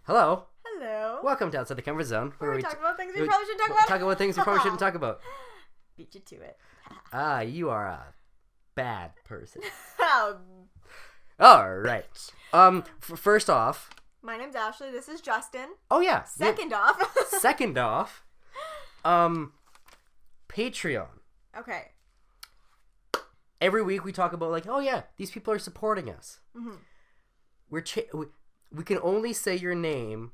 Hello. Hello. Welcome to Outside the Comfort Zone. Where we talk about things we probably shouldn't talk about. Talk about things we probably shouldn't talk about. Beat you to it. You are a bad person. Oh. All right. First off. My name's Ashley. This is Justin. Oh yeah. Second off. Patreon. Okay. Every week we talk about like, oh yeah, these people are supporting us. Mm-hmm. We can only say your name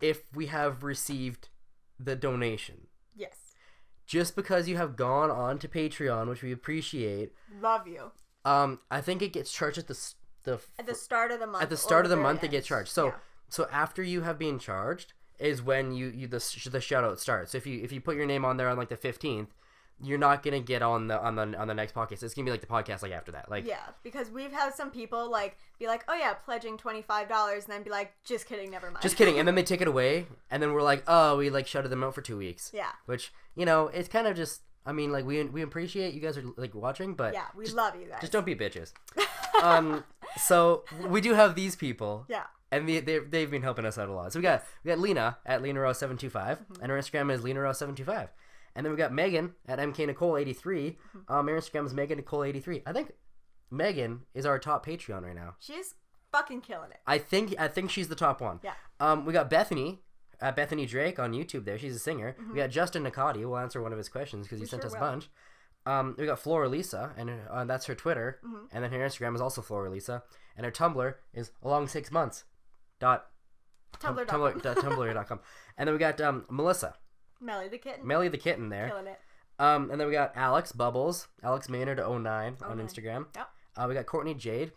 if we have received the donation. Yes. Just because you have gone on to Patreon, which we appreciate. Love you. I think it gets charged at the start of the month. At the start of the month, end. it gets charged. So after you have been charged is when the shout out starts. So if you put your name on there on like the 15th, you're not gonna get on the next podcast. It's gonna be like the podcast like after that. Like, yeah, because we've had some people like be like, oh yeah, pledging $25, and then be like, just kidding, never mind. Just kidding, and then they take it away, and then we're like, oh, we like shutted them out for 2 weeks. Yeah. Which, you know, it's kind of just, I mean, like we appreciate you guys are like watching, but yeah, we love you guys. Just don't be bitches. So we do have these people. Yeah. And they've been helping us out a lot. So we got Lena at LenaRow725, and her Instagram is LenaRow725. And then we got Megan at MKNicole83. Her Instagram is MeganNicole83. I think Megan is our top Patreon right now. She's fucking killing it. I think she's the top one. Yeah. We got Bethany at Bethany Drake on YouTube there. She's a singer. We got Justin Nicotti. We'll answer one of his questions because he sent us a bunch. We got Floraisa, and that's her Twitter. And then her Instagram is also Floraisa. And her Tumblr is along6months. Tumblr.com. And then we got Melissa. MellyTheKitten there. Killing it. And then we got Alex Bubbles, Alex Maynard 09 on Instagram. Yep. We got Courtney Jade.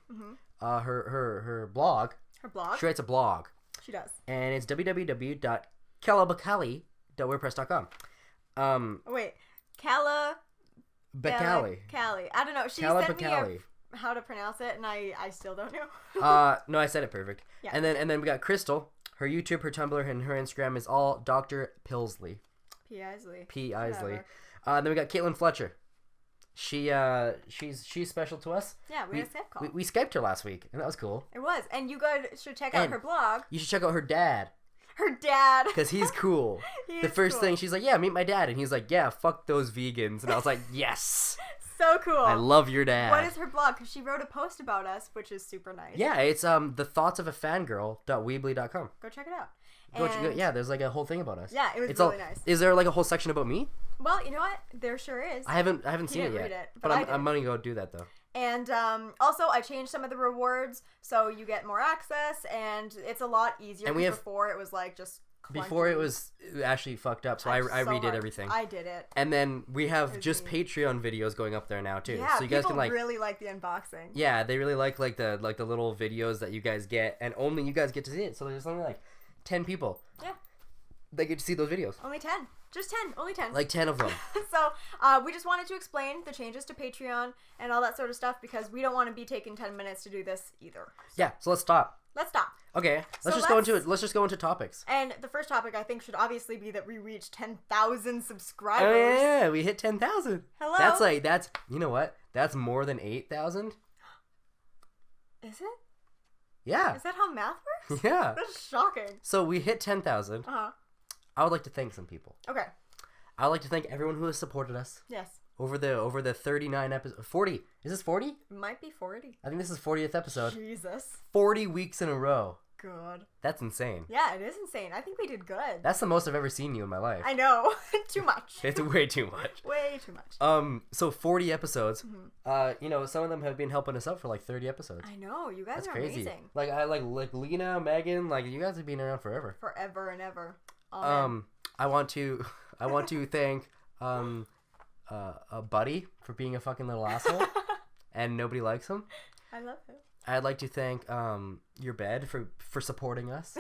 Her blog. Her blog. She writes a blog. She does. And it's www.calabacali.wordpress.com. Wait, Cala. Bacali. Cali. I don't know. She sent me how to pronounce it, and I still don't know. No, I said it perfect. Yeah. And then we got Krystal. Her YouTube, her Tumblr, and her Instagram is all DoctorpIsley. P.Isley. Then we got Caitlin Fletcher. She's special to us. Yeah, we had a Skype call. We Skyped her last week, and that was cool. It was, and you guys should check out her blog. You should check out her dad. Her dad. Because he's cool. The first thing, she's like, yeah, meet my dad. And he's like, yeah, fuck those vegans. And I was like, yes. So cool. I love your dad. What is her blog? Because she wrote a post about us, which is super nice. Yeah, it's thethoughtsofafangirl.weebly.com. Go check it out. Yeah, there's like a whole thing about us. Yeah, it was really nice. Is there like a whole section about me? Well, you know what? There sure is. I haven't seen it yet. Read it, but I'm gonna go do that though. And also, I changed some of the rewards so you get more access, and it's a lot easier. And before it was like just. Before it was actually fucked up, so I redid everything. I did it. And then we have just Patreon videos going up there now too. Yeah, so you guys can like really like the unboxing. Yeah, they really like the little videos that you guys get, and only you guys get to see it. So there's only like 10 people. Yeah. They get to see those videos. Only 10. Just 10. Only 10. Like 10 of them. So we just wanted to explain the changes to Patreon and all that sort of stuff because we don't want to be taking 10 minutes to do this either. Yeah. So let's stop. Okay, let's just go into topics. And the first topic I think should obviously be that we reached 10,000 subscribers. Oh yeah, we hit 10,000. Hello. That's you know what? That's more than 8,000. Is it? Yeah. Is that how math works? Yeah. That's shocking. So we hit 10,000. Uh-huh. I would like to thank some people. Okay. I would like to thank everyone who has supported us. Yes. Over the 39 episodes. 40. Is this 40? It might be 40. I think this is 40th episode. Jesus. 40 weeks in a row. Good. That's insane. Yeah, it is insane. I think we did good. That's the most I've ever seen you in my life. I know. Too much. It's way too much. Way too much. So 40 episodes. Mm-hmm. You know, some of them have been helping us out for like 30 episodes. I know. You guys That's are crazy. amazing. Like Lena, Megan, like you guys have been around forever. Forever and ever. Amen. I want to thank a Buddy for being a fucking little asshole and nobody likes him. I love him. I'd like to thank your bed for supporting us.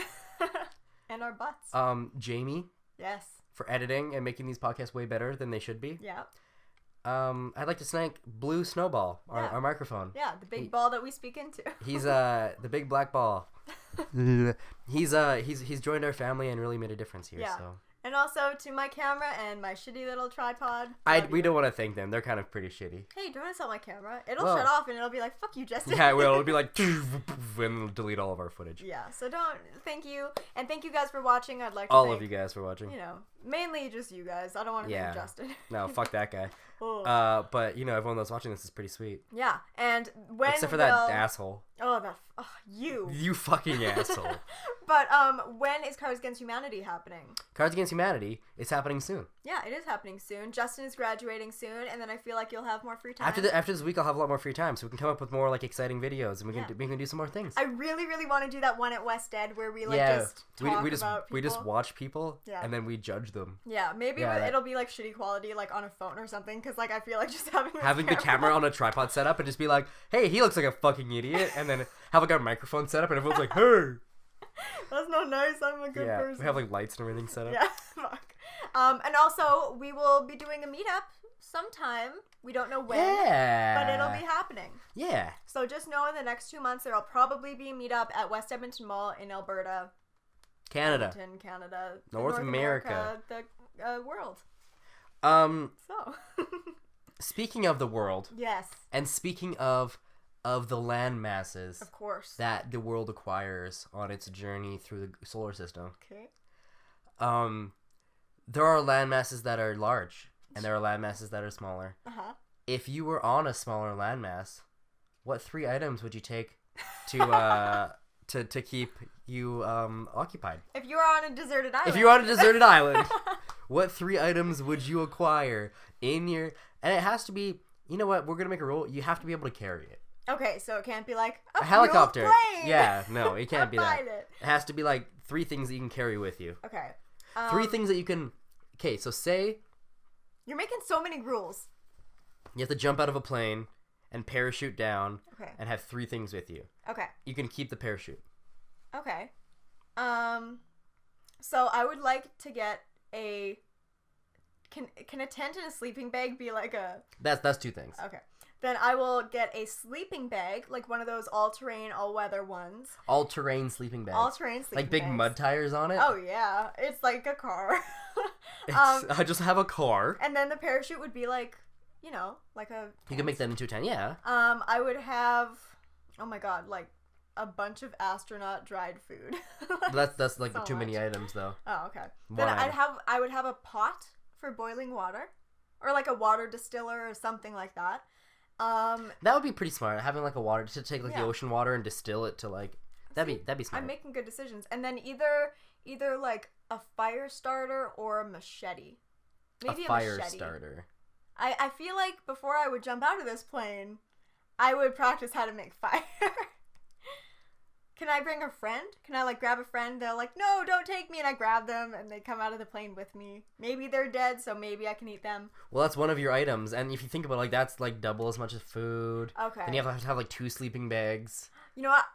And our butts. Jamie. Yes. For editing and making these podcasts way better than they should be. Yeah. I'd like to thank Blue Snowball, our microphone. Yeah, the big ball that we speak into. He's the big black ball. He's joined our family and really made a difference here. Yeah. So. And also to my camera and my shitty little tripod. We don't want to thank them. They're kind of pretty shitty. Hey, don't insult my camera. It'll shut off and it'll be like, fuck you, Justin. Yeah, it will. It'll be like, and it'll delete all of our footage. Yeah, so thank you. And thank you guys for watching. I'd like to all of you guys for watching. You know, mainly just you guys. I don't want to thank Justin. No, fuck that guy. But, you know, everyone that's watching this is pretty sweet. Yeah, and when except for that asshole. You. You fucking asshole. But when is Cards Against Humanity happening? Cards Against Humanity is happening soon. Yeah, it is happening soon. Justin is graduating soon, and then I feel like you'll have more free time. After this week, I'll have a lot more free time, so we can come up with more like exciting videos, and we can do some more things. I really, really want to do that one at West Ed where we just talk about people. We just watch people, and then we judge them. Yeah, maybe it'll be like shitty quality, like on a phone or something, because like I feel like just having the camera on a tripod set up and just be like, hey, he looks like a fucking idiot, and then have like a microphone set up and everyone's like, hey. That's not nice. I'm a good person. We have like lights and everything set up. Yeah, fuck. And also we will be doing a meetup sometime. We don't know when, but it'll be happening. Yeah. So just know in the next 2 months there'll probably be a meetup at West Edmonton Mall in Alberta, Canada, North America, the world. So. Speaking of the world. Yes. And speaking of the land masses, of course, that the world acquires on its journey through the solar system. Okay. There are land masses that are large, and there are land masses that are smaller. Uh-huh. If you were on a smaller landmass, what 3 items would you take to keep you occupied? If you were on a deserted island. What 3 items would you acquire in your... And it has to be... You know what? We're going to make a rule. You have to be able to carry it. Okay, so it can't be like a helicopter. Plane. Yeah, no, it can't be that. It has to be like 3 things that you can carry with you. Okay. 3 things that you can... Okay, so say... You're making so many rules. You have to jump out of a plane and parachute down and have 3 things with you. Okay. You can keep the parachute. Okay. So I would like to get a... Can a tent and a sleeping bag be like a... That's 2 things. Okay. Then I will get a sleeping bag, like one of those all-terrain, all-weather ones. All-terrain sleeping bags. All-terrain sleeping bags. Like big mud tires on it? Oh, yeah. It's like a car. I just have a car. And then the parachute would be like, you know, like a... Tent. You can make that into a tent, yeah. I would have, oh my god, like a bunch of astronaut dried food. That's like so too many items, though. Oh, okay. Then I would have a pot for boiling water, or like a water distiller or something like that. That would be pretty smart, having like a water to take like the ocean water and distill it to like that'd be smart. I'm making good decisions. And then either like a fire starter or a machete. Maybe a fire machete. Starter. I feel like before I would jump out of this plane, I would practice how to make fire. Can I bring a friend? Can I like grab a friend? They're like, no, don't take me. And I grab them and they come out of the plane with me. Maybe they're dead, so maybe I can eat them. Well, that's one of your items. And if you think about it, like that's like double as much as food. Okay. Then you have to have like 2 sleeping bags. You know what?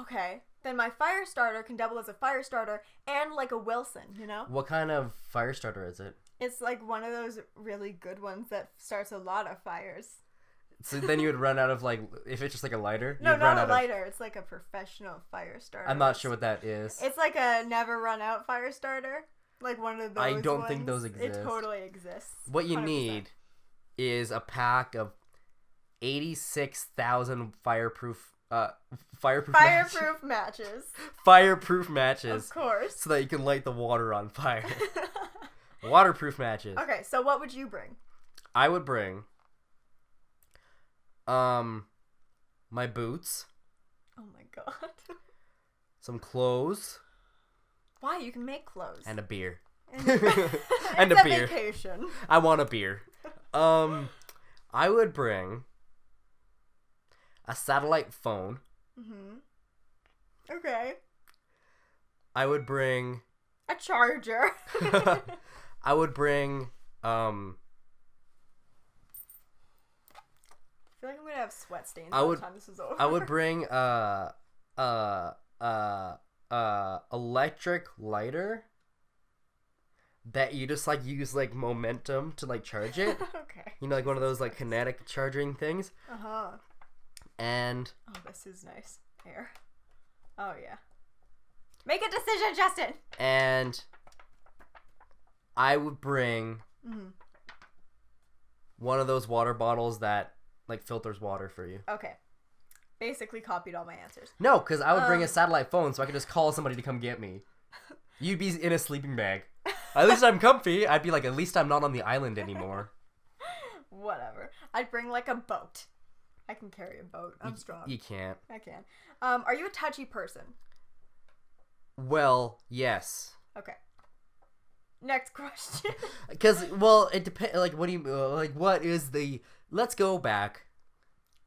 Okay. Then my fire starter can double as a fire starter and like a Wilson, you know? What kind of fire starter is it? It's like one of those really good ones that starts a lot of fires. So then you would run out of like, if it's just like a lighter? No, not a lighter. It's like a professional fire starter. I'm not sure what that is. It's like a never run out fire starter. Like one of those I don't think those exist. It totally exists. What you 100%. Need is a pack of 86,000 fireproof matches. Fireproof matches. Of course. So that you can light the water on fire. Waterproof matches. Okay, so what would you bring? I would bring my boots. Oh my god. Some clothes. Why? You can make clothes. And a beer. And a beer. Vacation. I want a beer. I would bring a satellite phone. Mm-hmm. Okay. I would bring a charger. I would bring I feel like I'm gonna have sweat stains by the time this is over. I would bring electric lighter that you just like use like momentum to like charge it. Okay. You know, like one of those like kinetic charging things. Uh-huh. And this is nice. Air. Oh yeah. Make a decision, Justin. And I would bring one of those water bottles that like filters water for you. Okay. Basically copied all my answers. No, because I would bring a satellite phone so I could just call somebody to come get me. You'd be in a sleeping bag. At least I'm comfy. I'd be like, at least I'm not on the island anymore. Whatever. I'd bring like a boat. I can carry a boat. I'm strong. You can't. I can. Are you a touchy person? Well, yes. Okay. Next question. Because, well, it depends. Like, what do you like? What is the? Let's go back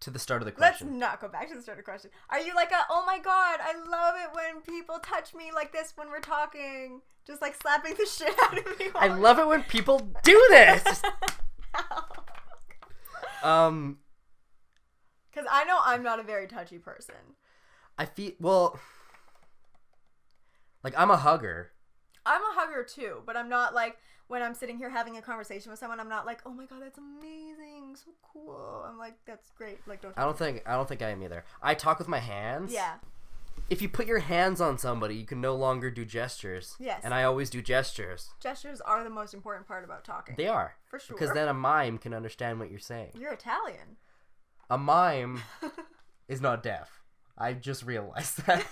to the start of the question. Let's not go back to the start of the question. Are you like a? Oh my god, I love it when people touch me like this when we're talking, just like slapping the shit out of me. I love it when people do this. Because I know I'm not a very touchy person. I feel like I'm a hugger. I'm a hugger too, but I'm not like when I'm sitting here having a conversation with someone. I'm not like, oh my god, that's amazing, so cool. I'm like, that's great. Like, don't. I don't think I am either. I talk with my hands. Yeah. If you put your hands on somebody, you can no longer do gestures. Yes. And I always do gestures. Gestures are the most important part about talking. They are. For sure. Because then a mime can understand what you're saying. You're Italian. A mime is not deaf. I just realized that.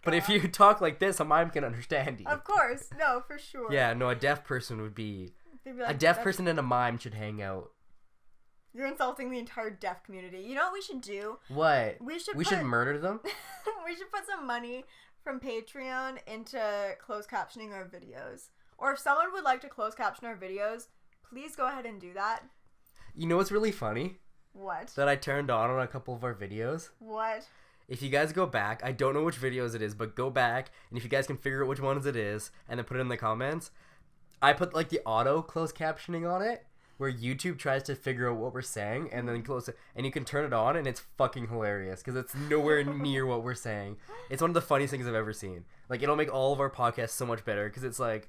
But if you talk like this, a mime can understand you. Of course. No, for sure. Yeah, no, a deaf person would be... like, a deaf person and a mime should hang out. You're insulting the entire deaf community. You know what we should do? What? We should murder them? We should put some money from Patreon into closed captioning our videos. Or if someone would like to close caption our videos, please go ahead and do that. You know what's really funny? What? That I turned on a couple of our videos. What? If you guys go back, I don't know which videos it is, but go back, and if you guys can figure out which ones it is, and then put it in the comments, I put like the auto closed captioning on it, where YouTube tries to figure out what we're saying, and then close it, and you can turn it on, and it's fucking hilarious, because it's nowhere near what we're saying. It's one of the funniest things I've ever seen. Like, it'll make all of our podcasts so much better, because it's like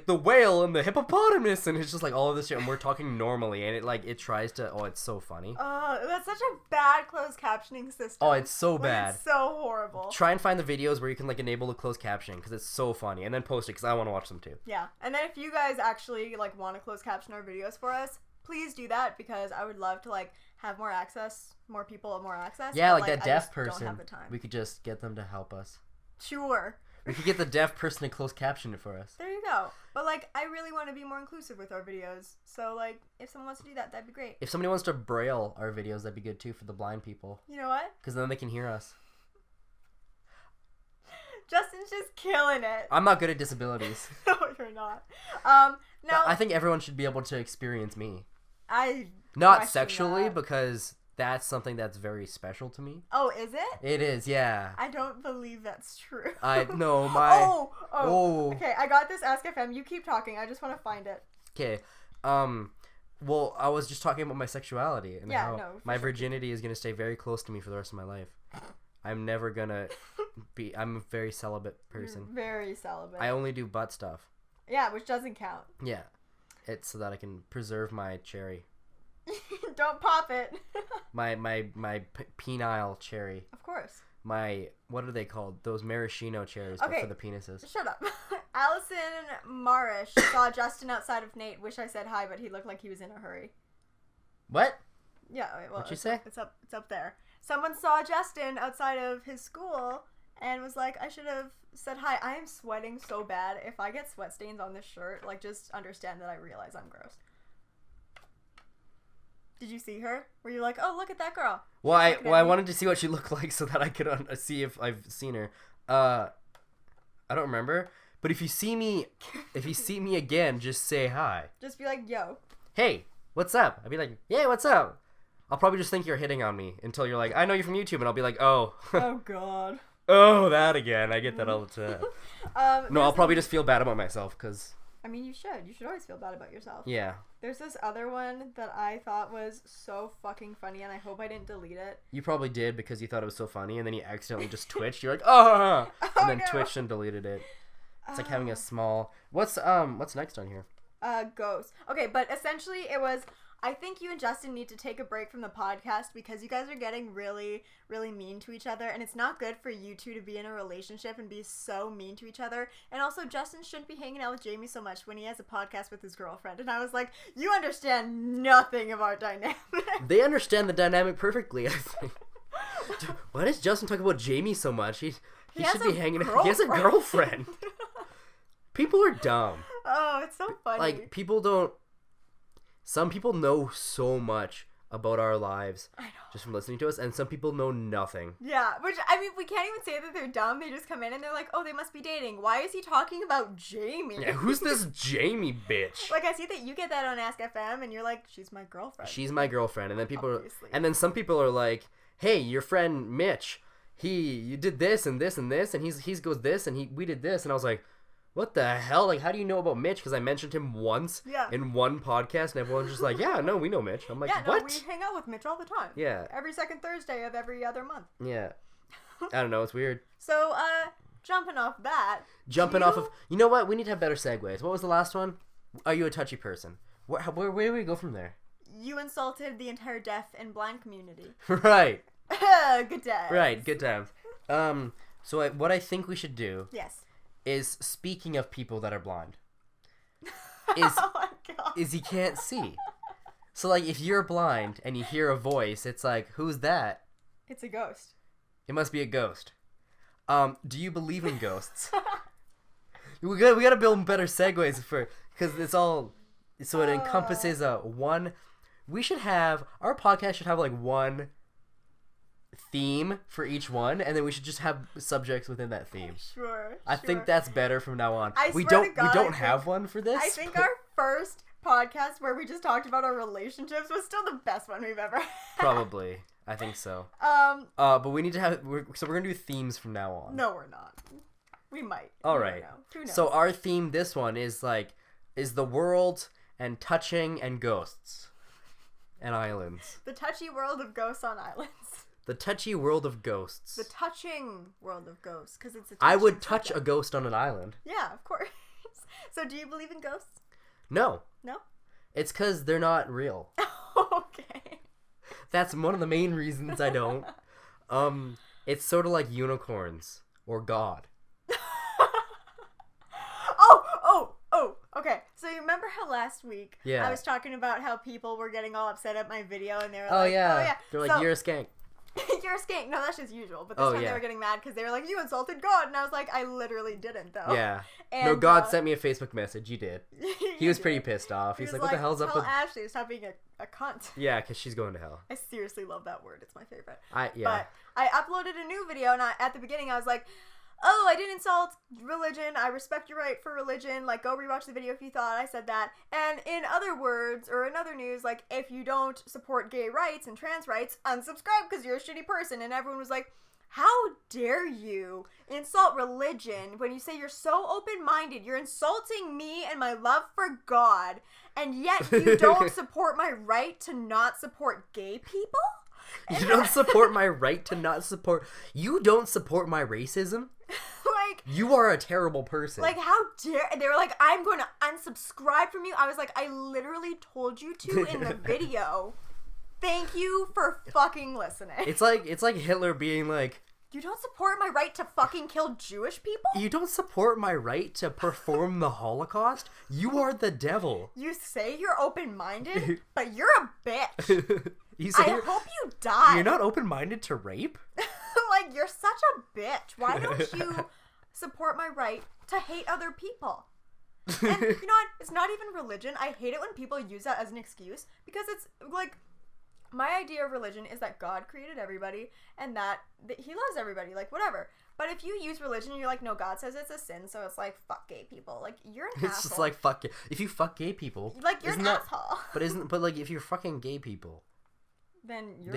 the whale and the hippopotamus, and it's just like all of this shit, and we're talking normally, and it tries to, it's so funny. Oh, that's such a bad closed captioning system. Oh, it's so bad. It's so horrible. Try and find the videos where you can, like, enable the closed captioning, because it's so funny, and then post it, because I want to watch them too. Yeah, and then if you guys actually, like, want to close caption our videos for us, please do that, because I would love to, like, have more access, more people have more access. Yeah, but, like that deaf person. Don't have the time. We could just get them to help us. Sure. We could get the deaf person to close caption it for us. There you go. But, like, I really want to be more inclusive with our videos. So, like, if someone wants to do that, that'd be great. If somebody wants to braille our videos, that'd be good, too, for the blind people. You know what? Because then they can hear us. Justin's just killing it. I'm not good at disabilities. No, you're not. Now, I think everyone should be able to experience me. I Not sexually, because that's something that's very special to me. Oh, is it? It is, yeah. I don't believe that's true. No, Oh. Okay, I got this Ask FM. You keep talking. I just want to find it. Okay. Well, I was just talking about my sexuality and how my virginity is going to stay very close to me for the rest of my life. I'm never going to I'm a very celibate person. You're very celibate. I only do butt stuff. Yeah, which doesn't count. Yeah. It's so that I can preserve my cherry. Don't pop it. my penile cherry. Of course. What are they called? Those maraschino cherries, but for the penises. Shut up. Allison Marish saw Justin outside of Nate. Wish I said hi, but he looked like he was in a hurry. What? Yeah. Well, what'd you say? It's up there. Someone saw Justin outside of his school and was like, I should have said hi. I am sweating so bad. If I get sweat stains on this shirt, like, just understand that I realize I'm gross. Did you see her? Were you like, oh, look at that girl? Well, I wanted to see what she looked like so that I could see if I've seen her. I don't remember. But if you see me again, just say hi. Just be like, yo. Hey, what's up? I'd be like, yeah, what's up? I'll probably just think you're hitting on me until you're like, I know you're from YouTube, and I'll be like, oh. Oh, God. Oh, that again. I get that all the time. No, I'll probably just feel bad about myself, because... I mean, you should. You should always feel bad about yourself. Yeah. There's this other one that I thought was so fucking funny, and I hope I didn't delete it. You probably did because you thought it was so funny, and then you accidentally just twitched. You're like, oh, and then twitched and deleted it. It's like having a small... What's next on here? Ghost. Okay, but essentially it was... I think you and Justin need to take a break from the podcast because you guys are getting really, really mean to each other, and it's not good for you two to be in a relationship and be so mean to each other. And also, Justin shouldn't be hanging out with Jamie so much when he has a podcast with his girlfriend. And I was like, you understand nothing of our dynamic. They understand the dynamic perfectly, I think. Why does Justin talk about Jamie so much? He should be hanging out. He has a girlfriend. People are dumb. Oh, it's so funny. Like, some people know so much about our lives just from listening to us, and some people know nothing. Yeah, which, I mean, we can't even say that they're dumb. They just come in and they're like, oh, they must be dating. Why is he talking about Jamie? Yeah, who's this Jamie bitch? Like, I see that you get that on Ask FM, and you're like, she's my girlfriend. She's my girlfriend. And then some people are like, hey, your friend Mitch, you did this and this and this, and he goes this, and we did this. And I was like, what the hell? Like, how do you know about Mitch? Because I mentioned him once in one podcast, and everyone's just like, yeah, no, we know Mitch. I'm like, what? We hang out with Mitch all the time. Yeah. Every second Thursday of every other month. Yeah. I don't know. It's weird. So, jumping off that. You know what? We need to have better segues. What was the last one? Are you a touchy person? Where do we go from there? You insulted the entire deaf and blind community. Right. Good times. Right. Good times. So what I think we should do. Yes. Is speaking of people that are blind. Oh my God. Is you can't see. So, like, if you're blind and you hear a voice, it's like, who's that? It's a ghost. It must be a ghost. Do you believe in ghosts? we gotta build better segues because it's all, so it encompasses one. Our podcast should have like one theme for each one, and then we should just have subjects within that theme. Sure. I think that's better from now on. We don't have one for this. I think our first podcast where we just talked about our relationships was still the best one we've ever had. Probably. I think so. But we need to have we're gonna do themes from now on. No, we're not. We might. All right. Who knows? So our theme this one is the world and touching and ghosts and islands. The touchy world of ghosts on islands. The touchy world of ghosts. The touching world of ghosts, because it's a. I would touch a ghost on an island. Yeah, of course. So, do you believe in ghosts? No. No? It's because they're not real. Okay. That's one of the main reasons I don't. It's sort of like unicorns or God. Okay. So you remember how last week I was talking about how people were getting all upset at my video, and they were like, "Oh yeah." They're like, "You're a skank." You're a skank. No, that's just usual. But this time they were getting mad because they were like, you insulted God. And I was like, I literally didn't, though. Yeah. And, no, God sent me a Facebook message. You did. He was pretty pissed off. He's like, what the hell's up with... Tell Ashley to stop being a cunt. Yeah, because she's going to hell. I seriously love that word. It's my favorite. Yeah. But I uploaded a new video, and at the beginning I was like, oh, I didn't insult religion. I respect your right for religion. Like, go rewatch the video if you thought I said that. And in other words, or in other news, like, if you don't support gay rights and trans rights, unsubscribe because you're a shitty person. And everyone was like, how dare you insult religion when you say you're so open-minded? You're insulting me and my love for God, and yet you don't support my right to not support gay people? You don't support my right to not support... You don't support my racism? Like... You are a terrible person. Like, how dare... They were like, I'm going to unsubscribe from you. I was like, I literally told you to in the video. Thank you for fucking listening. It's like Hitler being like... You don't support my right to fucking kill Jewish people? You don't support my right to perform the Holocaust? You are the devil. You say you're open-minded, but you're a bitch. I hope you die. You're not open-minded to rape? Like, you're such a bitch. Why don't you support my right to hate other people? And you know what? It's not even religion. I hate it when people use that as an excuse, because it's like... My idea of religion is that God created everybody and that he loves everybody, like, whatever. But if you use religion and you're like, no, God says it's a sin, so it's like, fuck gay people. Like, you're an asshole. It's just like, fuck gay. If you fuck gay people... Like, you're an asshole. But like, if you're fucking gay people... Then you're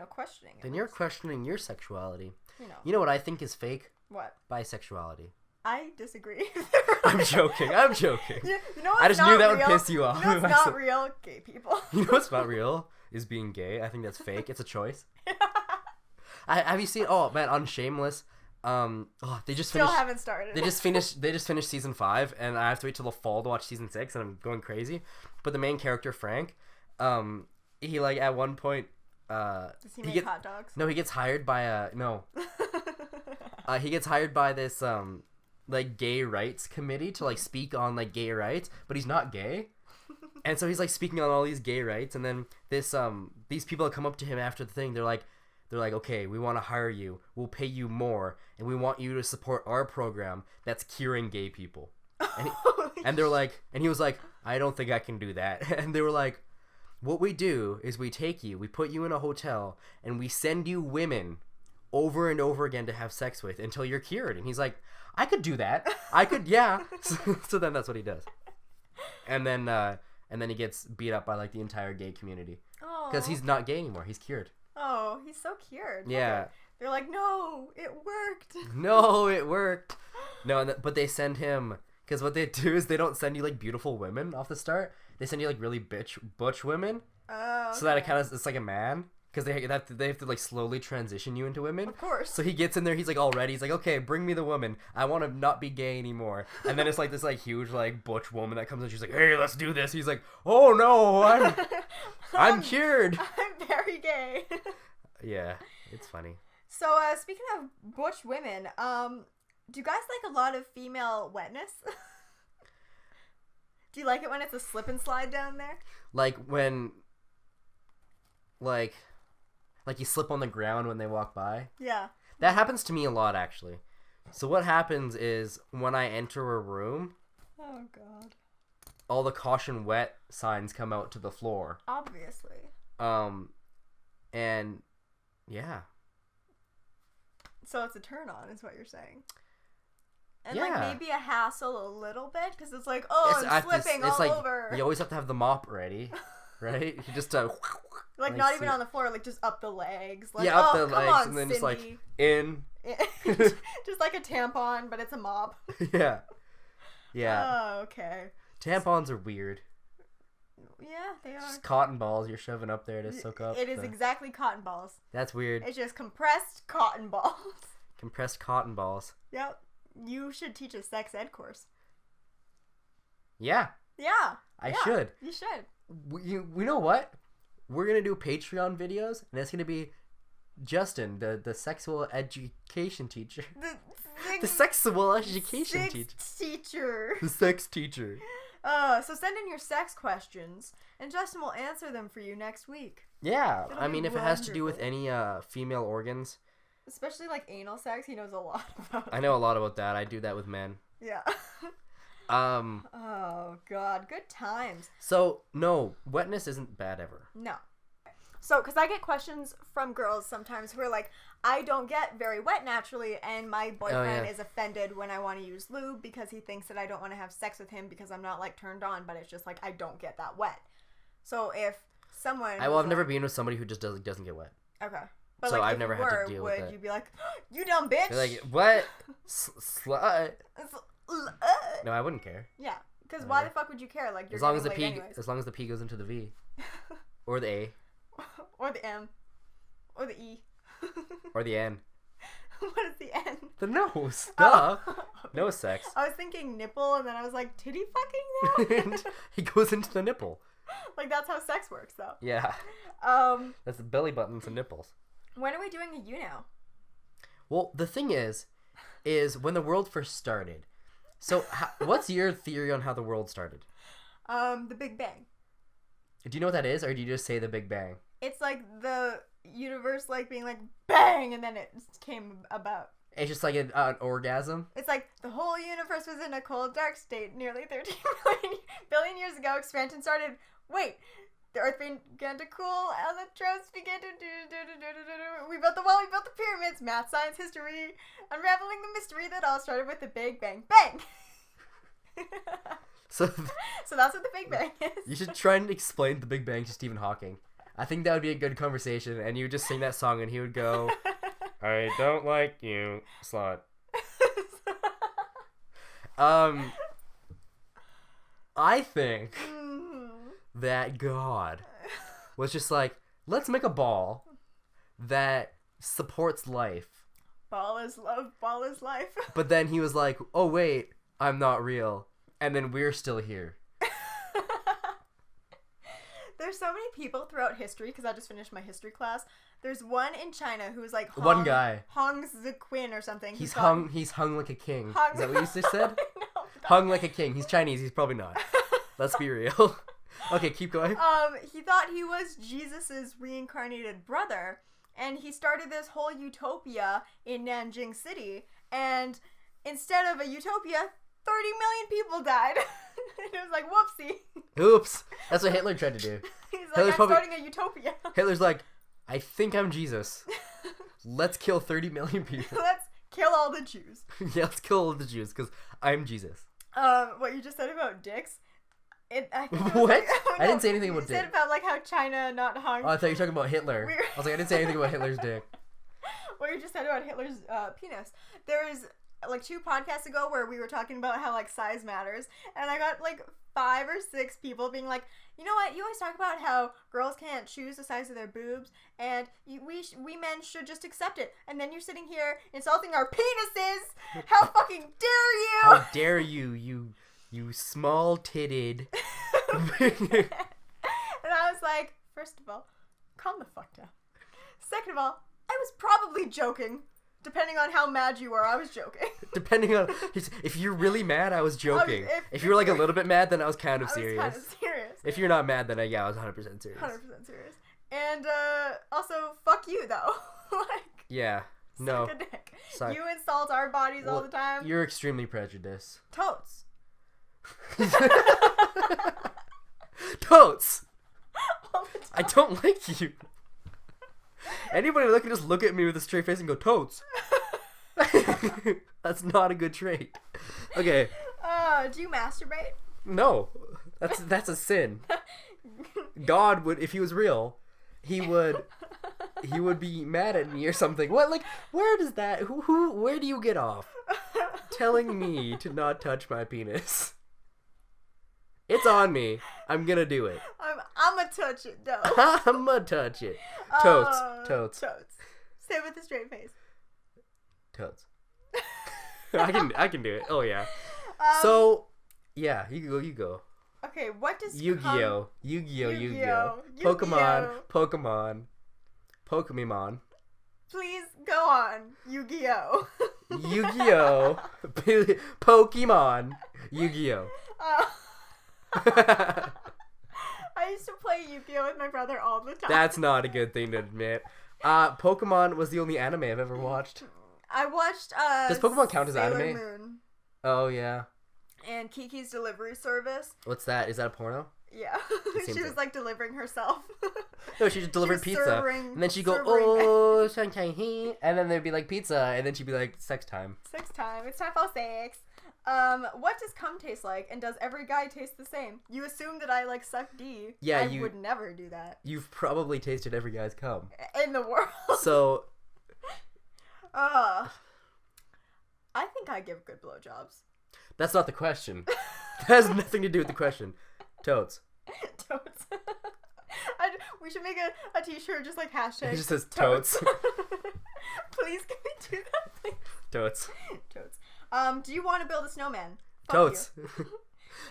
questioning it. Then you're questioning your sexuality. You know what I think is fake? What? Bisexuality. I disagree. I'm joking. You know what's I just knew that would piss you off. You know what's not real? Gay people. You know what's not real? Is being gay. I think that's fake. It's a choice. Have you seen? Oh man, on Shameless. They just still haven't started. They just finished season 5, and I have to wait till the fall to watch season 6, and I'm going crazy. But the main character Frank, he like at one point Does he make hot dogs? No, he gets hired by he gets hired by this like gay rights committee to like speak on like gay rights, but he's not gay. And so he's like speaking on all these gay rights, and then these people that come up to him after the thing, they're like, okay, we want to hire you, we'll pay you more, and we want you to support our program that's curing gay people. And they're like, and he was like, I don't think I can do that. And they were like, what we do is we take you, we put you in a hotel, and we send you women over and over again to have sex with until you're cured. And he's like, I could do that. I could, yeah. So then that's what he does. And then he gets beat up by like the entire gay community because he's not gay anymore. He's cured. Oh, he's so cured. Yeah. Okay. They're like, no, it worked. No, it worked. No, but they send him, because what they do is they don't send you like beautiful women off the start. They send you like really butch women. Oh. Okay. So that it's like a man. Because they have to like slowly transition you into women. Of course. So he gets in there, he's like all ready. He's like, okay, bring me the woman. I want to not be gay anymore. And then it's like this like huge like butch woman that comes in. She's like, hey, let's do this. He's like, oh no, I'm cured. I'm very gay. Yeah, it's funny. So speaking of butch women, do you guys like a lot of female wetness? Do you like it when it's a slip and slide down there? Like when, like you slip on the ground when they walk by. Yeah. That happens to me a lot, actually. So what happens is when I enter a room, oh god, all the caution wet signs come out to the floor. Obviously. And yeah. So it's a turn on, is what you're saying. And yeah. like maybe a hassle a little bit, because it's like, oh, I'm slipping all like, over. You always have to have the mop ready, right? You just like not even on the floor, like just up the legs. Like, yeah, up the come legs, on, and then Cindy. just like in. Just like a tampon, but it's a mop. Yeah. Yeah. Oh, okay. Tampons are weird. Yeah, they are. Just cotton balls you're shoving up there to soak up. It is exactly cotton balls. That's weird. It's just compressed cotton balls. Compressed cotton balls. Yep. You should teach a sex ed course. Yeah. Yeah. I should. You should. We know what? We're going to do Patreon videos, and it's going to be Justin, the sexual education teacher. The sexual education teacher. The sex teacher. So send in your sex questions, and Justin will answer them for you next week. Yeah. It'll I mean, if it has to do with wonderful. any female organs. Especially like anal sex, he knows a lot about it. I know a lot about that. I do that with men. Yeah. Oh, God. Good times. So, no, wetness isn't bad ever. No. So, because I get questions from girls sometimes who are like, I don't get very wet naturally, and my boyfriend is offended when I want to use lube because he thinks that I don't want to have sex with him because I'm not, like, turned on, but it's just, like, I don't get that wet. So, if someone... I've never been with somebody who just doesn't get wet. Okay. But, so like, I've never had to deal with it. Would you be like, you dumb bitch? You're like, what? Slut? No, I wouldn't care. Yeah, because why the fuck would you care? Like, you're as long as the P goes into the V, or the A, or the M, or the E, or the N. What is the N? The nose. Duh. Nose sex. I was thinking nipple, and then I was like, titty fucking now. He goes into the nipple. Like that's how sex works, though. Yeah. That's the belly buttons and nipples. When are we doing a now? Well, the thing is when the world first started. So, what's your theory on how the world started? The Big Bang. Do you know what that is, or do you just say the Big Bang? It's like the universe, like, being like, bang, and then it came about. It's just like an orgasm? It's like, the whole universe was in a cold, dark state nearly 13 billion years ago. Expansion started. Wait, the Earth began to cool, allotrophs began to we built the wall, we built the pyramids, math, science, history, unraveling the mystery that all started with the Big Bang. Bang! So that's what the Big Bang is. You should try and explain the Big Bang to Stephen Hawking. I think that would be a good conversation, and you would just sing that song, and he would go, I don't like you, slut. I think that God was just like, let's make a ball that supports life. Ball is love, ball is life. But then he was like, oh wait, I'm not real. And then we're still here. There's so many people throughout history, because I just finished my history class. There's one in China who's like one guy. Hong Ziquin or something. He's hung like a king. Is that what you just said? No, hung like a king. He's Chinese. He's probably not. Let's be real. Okay, keep going. He thought he was Jesus's reincarnated brother, and he started this whole utopia in Nanjing City, and instead of a utopia, 30 million people died. And it was like, whoopsie. Oops. That's what Hitler tried to do. He's like, I'm starting a utopia. Hitler's like, I think I'm Jesus. Let's kill 30 million people. Let's kill all the Jews. Yeah, let's kill all the Jews, because I'm Jesus. What you just said about dicks. What? Like, I didn't say anything about dick. You said about like how China not hung. Oh, I thought you were talking about Hitler. I was like, I didn't say anything about Hitler's dick. What you just said about Hitler's penis. There was like 2 podcasts ago where we were talking about how like size matters, and I got like 5 or 6 people being like, you know what? You always talk about how girls can't choose the size of their boobs, and we men should just accept it. And then you're sitting here insulting our penises. How fucking dare you? How dare you, you small-titted. And I was like, first of all, calm the fuck down. Second of all, I was probably joking. Depending on how mad you were, I was joking. Depending on... If you're really mad, I was joking. If you were like a little bit mad, then I was kind of serious. I was kind of serious. If you're not mad, then I was 100% serious. 100% serious. And also, fuck you, though. Like... Yeah. No. Suck a dick. Suck. You insult our bodies all the time. You're extremely prejudiced. Totes. Totes! I don't like you. Anybody that can just look at me with a straight face and go, totes. That's not a good trait. Okay. Do you masturbate? No. That's a sin. God would, if he was real, he would be mad at me or something. What, like, where does that, where do you get off telling me to not touch my penis? It's on me. I'm gonna do it. I'm gonna touch it, though. I'm gonna touch it. Totes. Totes. Totes. Say it with a straight face. Totes. I can do it. Oh, yeah. So, yeah, you go. Okay, what does Yu-Gi-Oh. Pokemon. Please go on. Yu-Gi-Oh. Yu-Gi-Oh. Pokemon. Yu-Gi-Oh. I used to play Yu-Gi-Oh with my brother all the time. That's not a good thing to admit. Pokemon was the only anime I've ever watched. I watched Does Pokemon count as Sailor anime? Moon. Oh, yeah. And Kiki's Delivery Service. What's that? Is that a porno? Yeah. She was like delivering herself. No, she just delivered pizza. And then she'd go, oh, sunshine, and then there'd be like pizza, and then she'd be like, sex time. Sex time. It's time for sex. What does cum taste like, and does every guy taste the same? You assume that I like suck D. Yeah, I would never do that. You've probably tasted every guy's cum. In the world. So. I think I give good blowjobs. That's not the question. That has nothing to do with the question. Totes. Totes. We should make a t-shirt just like hashtag. It just says totes. Please can we do that, please? Totes. Totes. Do you want to build a snowman? Fuck totes.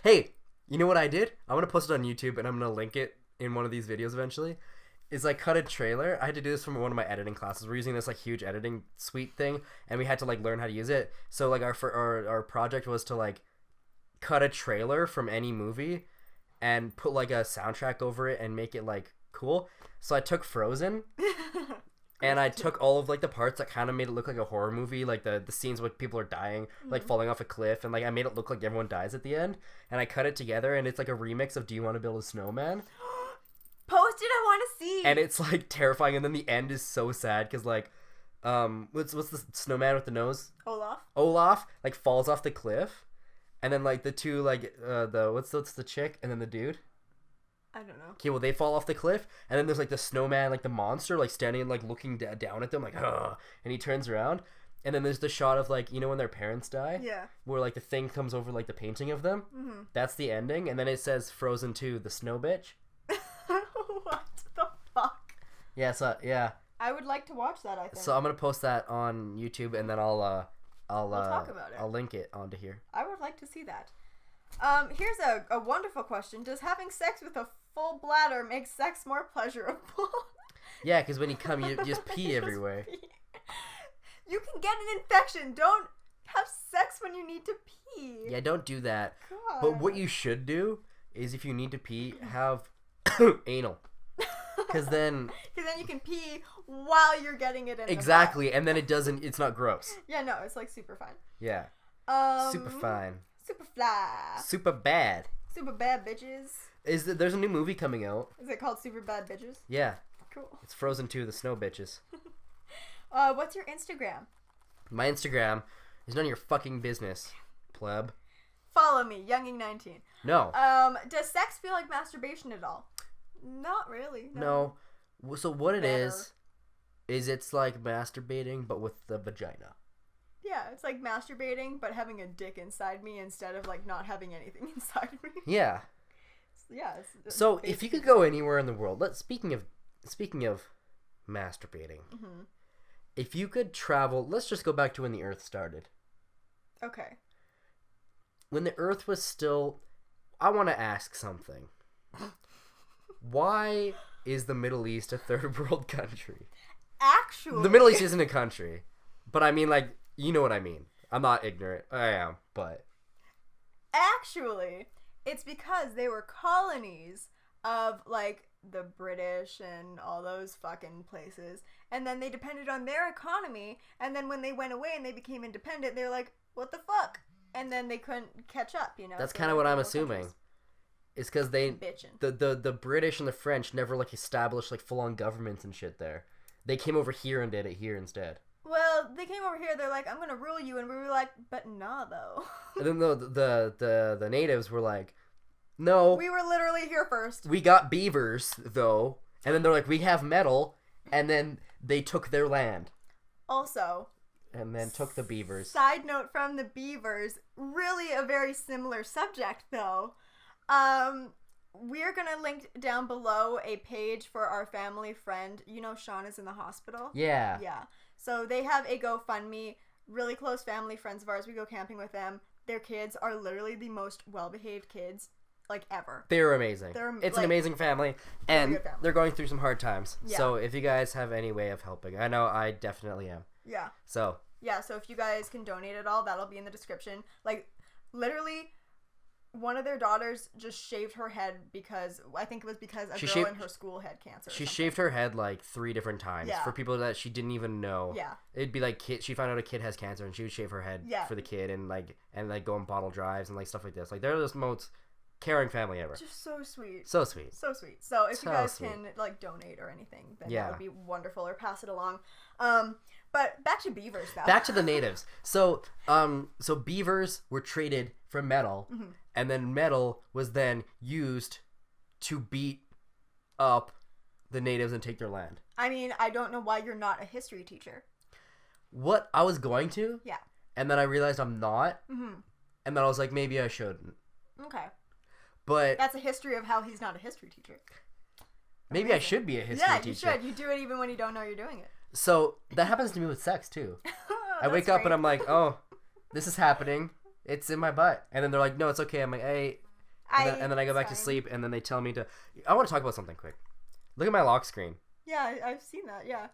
Hey, you know what I did? I'm going to post it on YouTube and I'm going to link it in one of these videos eventually. Is like cut a trailer. I had to do this from one of my editing classes. We're using this like huge editing suite thing, and we had to like learn how to use it. So like our project was to like cut a trailer from any movie and put like a soundtrack over it and make it like cool. So I took Frozen and I took all of like the parts that kind of made it look like a horror movie, like the scenes where people are dying, like falling off a cliff, and like I made it look like everyone dies at the end, and I cut it together, and it's like a remix of Do You Want to Build a Snowman? Post it, I want to see. And it's like terrifying, and then the end is so sad because like, what's the snowman with the nose? Olaf like falls off the cliff, and then like the two like what's the chick and then the dude. I don't know. Okay, well they fall off the cliff, and then there's like the snowman, like the monster, like standing and like looking down at them, like and he turns around, and then there's the shot of like, you know, when their parents die, yeah, where like the thing comes over like the painting of them. Mm-hmm. That's the ending, and then it says Frozen 2, the snow bitch. What the fuck? Yeah, so yeah. I would like to watch that. I think. So I'm gonna post that on YouTube, and then I'll talk about it. I'll link it onto here. I would like to see that. Here's a wonderful question. Does having sex with a full bladder make sex more pleasurable? Yeah, because when you come, you just pee everywhere. You can get an infection. Don't have sex when you need to pee. Yeah, don't do that. God. But what you should do is if you need to pee, have anal. Because then you can pee while you're getting it in. Exactly, and then it's not gross. Yeah, no, it's like super fun. Yeah. Super fine. Super fly. Super bad. Super bad bitches. There's a new movie coming out. Is it called Super Bad Bitches? Yeah. Cool. It's Frozen 2, the Snow Bitches. What's your Instagram? My Instagram is none of your fucking business, pleb. Follow me, Younging19. No. Does sex feel like masturbation at all? Not really. No. So what it is it's like masturbating, but with the vagina. Yeah, it's like masturbating, but having a dick inside me instead of like not having anything inside me. Yeah. Yeah. So if you could go anywhere in the world, speaking of masturbating, if you could travel, let's just go back to when the Earth started. Okay. When the Earth was still, I want to ask something. Why is the Middle East a third world country? Actually, the Middle East isn't a country, but I mean, like, you know what I mean. I'm not ignorant. I am, but actually, it's because they were colonies of like the British and all those fucking places, and then they depended on their economy, and then when they went away and they became independent, they were like, what the fuck? And then they couldn't catch up, you know. That's kind of what I'm assuming. It's because the British and the French never like established like full on governments and shit there. They came over here and did it here instead. Well, they came over here. They're like, I'm gonna rule you, and we were like, but nah, though. And then the natives were like, no. We were literally here first. We got beavers though, and then they're like, we have metal, and then they took their land. Also. And then took the beavers. Side note from the beavers, really a very similar subject though. We're gonna link down below a page for our family friend. You know Sean is in the hospital? Yeah. Yeah. So they have a GoFundMe, really close family friends of ours. We go camping with them. Their kids are literally the most well-behaved kids, like, ever. They're amazing. It's an amazing family, and they're going through some hard times. Yeah. So if you guys have any way of helping, I know I definitely am. Yeah. So if you guys can donate at all, that'll be in the description. Like, literally, one of their daughters just shaved her head because a girl in her school had cancer. She shaved her head like 3 different times for people that she didn't even know. Yeah. It'd be like she found out a kid has cancer and she would shave her head for the kid and go on bottle drives and like stuff like this. Like they're the most caring family ever. Just so sweet. So sweet. So sweet. So if you guys can like donate or anything, then that would be wonderful, or pass it along. But back to beavers though. Back to the natives. So beavers were traded for metal, and then metal was then used to beat up the natives and take their land. I mean, I don't know why you're not a history teacher. What? I was going to. Yeah. And then I realized I'm not. And then I was like, maybe I shouldn't. Okay. But that's a history of how he's not a history teacher. Maybe I should be a history teacher. Yeah, you should. You do it even when you don't know you're doing it. So that happens to me with sex too. I wake up and I'm like, oh, this is happening. It's in my butt. And then they're like, no, it's okay. I'm like, hey. And then I go back to sleep, and then they tell me to... I want to talk about something quick. Look at my lock screen. Yeah, I've seen that, yeah.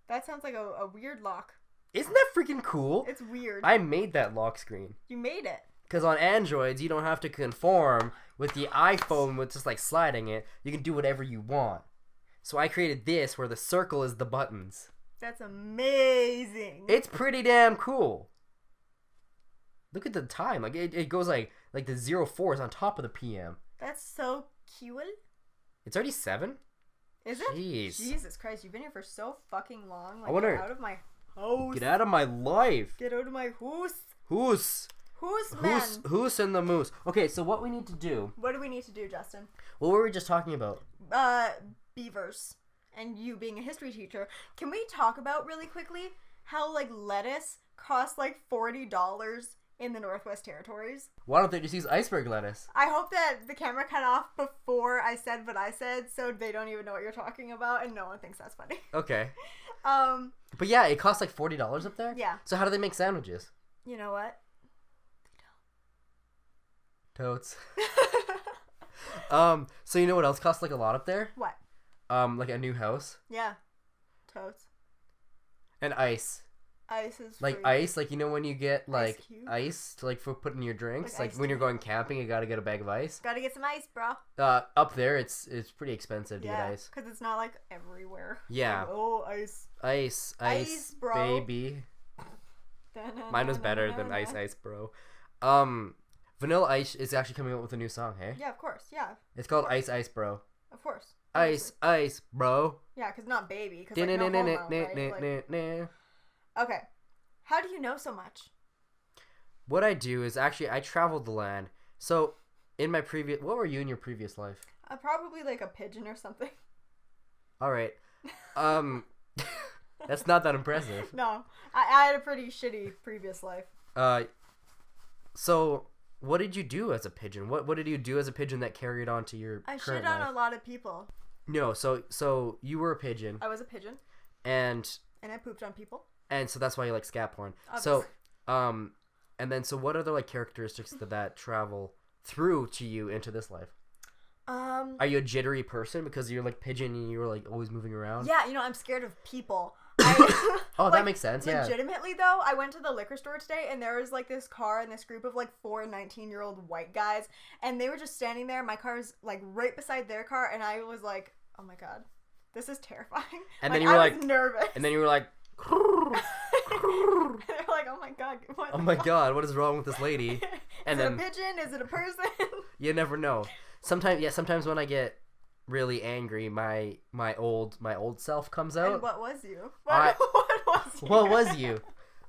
That sounds like a weird lock. Isn't that freaking cool? It's weird. I made that lock screen. You made it. Because on Androids, you don't have to conform with the iPhone with just like sliding it. You can do whatever you want. So I created this where the circle is the buttons. That's amazing. It's pretty damn cool. Look at the time. Like it goes like the 04 is on top of the PM. That's so cute. It's already 7? Is it? Jeez. Jesus Christ, you've been here for so fucking long. Like, I wonder, get out of my house. Get out of my life. Get out of my house. Who's man? Who's in the moose? Okay, so what we need to do... What do we need to do, Justin? What were we just talking about? Beavers. And you being a history teacher. Can we talk about really quickly how, like, lettuce costs, like, $40 in the Northwest Territories? Why don't they just use iceberg lettuce? I hope that the camera cut off before I said what I said, so they don't even know what you're talking about, and no one thinks that's funny. Okay. But yeah, it costs like $40 up there? Yeah. So how do they make sandwiches? You know what? Totes. So you know what else costs like a lot up there? What? Like a new house. Yeah. Totes. And ice. Ice is like free. ice, like you know when you get like cubes? ice to like for putting in your drinks, Like like when you're going camping, you gotta get a bag of ice. Gotta get some ice, bro. Up there, it's pretty expensive to get ice. Because it's not like everywhere. Yeah. Like, oh, ice. Ice, bro. baby. Mine was better than ice, bro. Vanilla Ice is actually coming out with a new song, hey? Yeah, of course. Yeah. It's called Ice, Bro. Of course. Ice, bro. Yeah, because not baby. Because like, no homo, right? Like, okay. How do you know so much? What I do is actually I traveled the land. So in my previous, what were you in your previous life? Probably like a pigeon or something. All right. That's not that impressive. No, I had a pretty shitty previous life. So what did you do as a pigeon? What did you do as a pigeon that carried on to your I current shit on life? a lot of people. No, so you were a pigeon. I was a pigeon. And I pooped on people. And so that's why you like scat porn. Obviously. So, and then so what other like characteristics that travel through to you into this life? Are you a jittery person because you're like pigeon and you're like always moving around? Yeah, I'm scared of people. Oh, like, that makes sense. Yeah. Legitimately though, I went to the liquor store today and there was like this car and this group of like 4 19-year-old white guys and they were just standing there. My car was like right beside their car and I was like, oh my god, this is terrifying. And then you were I like was nervous. And then you were like. They're like, oh my god, oh my god, what is wrong with this lady? And is then it a pigeon? Is it a person? You never know. Sometimes when I get really angry, my old self comes out. And what was you? What was you? What was you?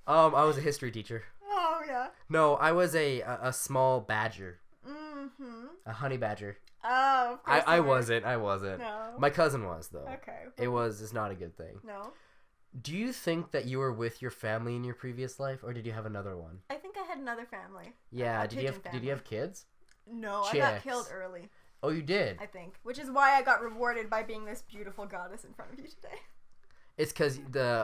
I was a history teacher. Oh yeah. No, I was a small badger. Mm-hmm. A honey badger. Oh, of course I wasn't. No. My cousin was though. Okay. It's not a good thing. No. Do you think that you were with your family in your previous life, or did you have another one? I think I had another family. Yeah. Did you have kids? No, Chicks. I got killed early. Oh, you did? I think. Which is why I got rewarded by being this beautiful goddess in front of you today. It's because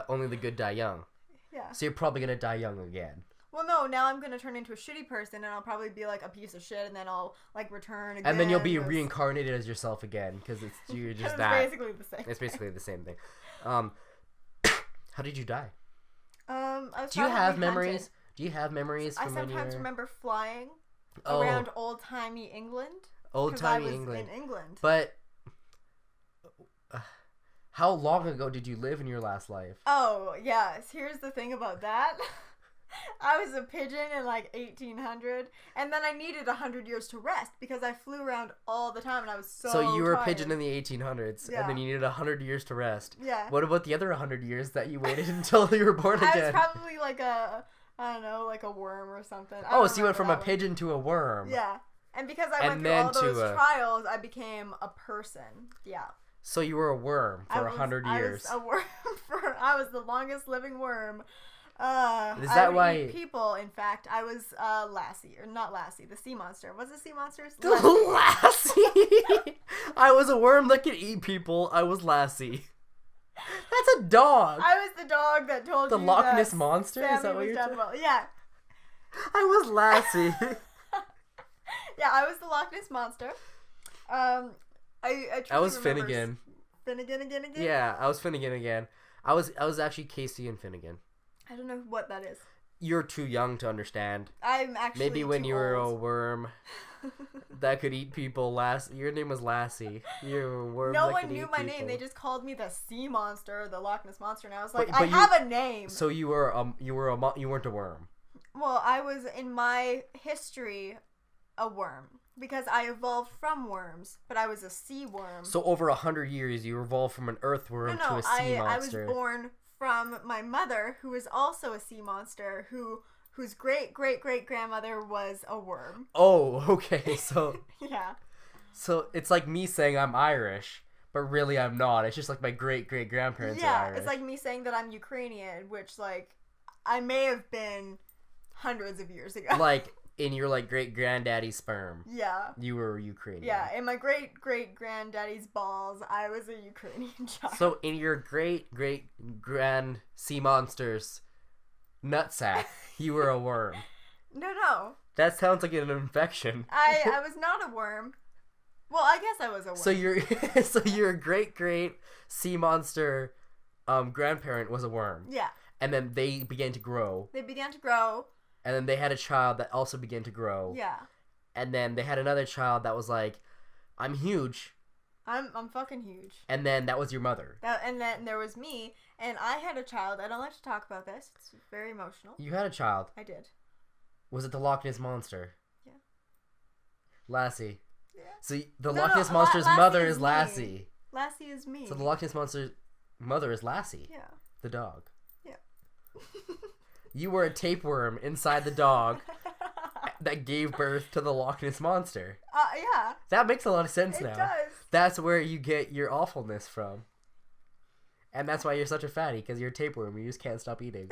only the good die young. Yeah. So you're probably going to die young again. Well, no, now I'm going to turn into a shitty person, and I'll probably be, like, a piece of shit, and then I'll, like, return again. And then you'll be reincarnated as yourself again, because you're just that. It's basically the same. It's basically the same thing. How did you die? I was Do you have hunted. memories? Do you have memories from when you were... I sometimes remember flying around old-timey England. Old-timey England. In England. But how long ago did you live in your last life? Oh, yes. Here's the thing about that. I was a pigeon in like 1800, and then I needed 100 years to rest because I flew around all the time and I was so you were tired. a pigeon in the 1800s, Yeah. and then you needed 100 years to rest. Yeah. What about the other 100 years that you waited until you were born again? I was probably like I don't know, like a worm or something. Oh, so you went from a pigeon to a worm. Yeah. And because I went through all those trials, I became a person. Yeah. So you were a worm for 100 years. I was a worm I was the longest living worm. Is that why eat people? In fact, I was Lassie, or not Lassie, the sea monster. Was it sea monsters? Lassie. I was a worm that could eat people. I was Lassie. That's a dog. I was the dog that told the you Loch that Ness monster. Sammy Is that what you're talking about? Yeah. I was Lassie. Yeah, I was the Loch Ness monster. I was Finnegan. Finnegan again. Yeah, I was Finnegan again. I was actually Casey and Finnegan. I don't know what that is. You're too young to understand. I'm actually maybe when too you were old. a worm that could eat people. Your name was Lassie. You were a worm. No that one could knew eat my people. name. They just called me the sea monster, the Loch Ness monster, and I was like, But I have a name. So you weren't a worm. Well, I was in my history a worm because I evolved from worms, but I was a sea worm. So over 100 years, you evolved from an earthworm to a sea monster. I was born from my mother, who is also a sea monster, whose great grandmother was a worm. Oh, okay. So yeah. So it's like me saying I'm Irish, but really I'm not. It's just like my great grandparents are Irish. Yeah, it's like me saying that I'm Ukrainian, which like I may have been hundreds of years ago. Like in your like great granddaddy's sperm. Yeah. You were Ukrainian. Yeah, in my great granddaddy's balls, I was a Ukrainian child. So in your great grand sea monster's nutsack, you were a worm. No. That sounds like an infection. I was not a worm. Well, I guess I was a worm. So your great sea monster grandparent was a worm. Yeah. And then they began to grow. And then they had a child that also began to grow. Yeah. And then they had another child that was like, I'm huge. I'm fucking huge. And then that was your mother. And then there was me, and I had a child. I don't like to talk about this. It's very emotional. You had a child. I did. Was it the Loch Ness Monster? Yeah. Lassie. Yeah. So the Loch Ness Monster's mother is Lassie. Lassie is me. So the Loch Ness Monster's mother is Lassie. Yeah. The dog. Yeah. You were a tapeworm inside the dog that gave birth to the Loch Ness Monster. Yeah. That makes a lot of sense now. It does. That's where you get your awfulness from. And that's why you're such a fatty, because you're a tapeworm. You just can't stop eating.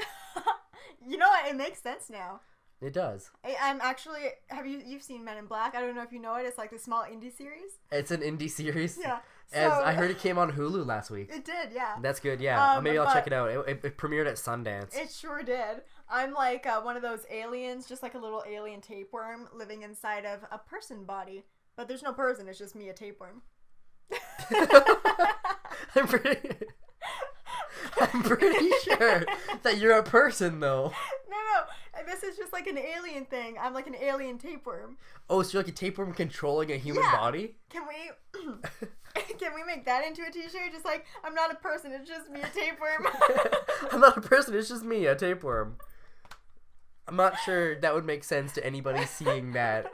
You know what? It makes sense now. It does. I'm actually... You've seen Men in Black? I don't know if you know it. It's like the small indie series. It's an indie series? Yeah. As I heard it came on Hulu last week. It did, yeah. That's good, yeah. Maybe I'll check it out. It premiered at Sundance. It sure did. I'm like one of those aliens, just like a little alien tapeworm living inside of a person body. But there's no person, it's just me, a tapeworm. I'm pretty sure that you're a person, though. No. This is just like an alien thing. I'm like an alien tapeworm. Oh, so you're like a tapeworm controlling a human body? Can we make that into a t-shirt? Just like, I'm not a person, it's just me, a tapeworm. I'm not a person, it's just me, a tapeworm. I'm not sure that would make sense to anybody seeing that.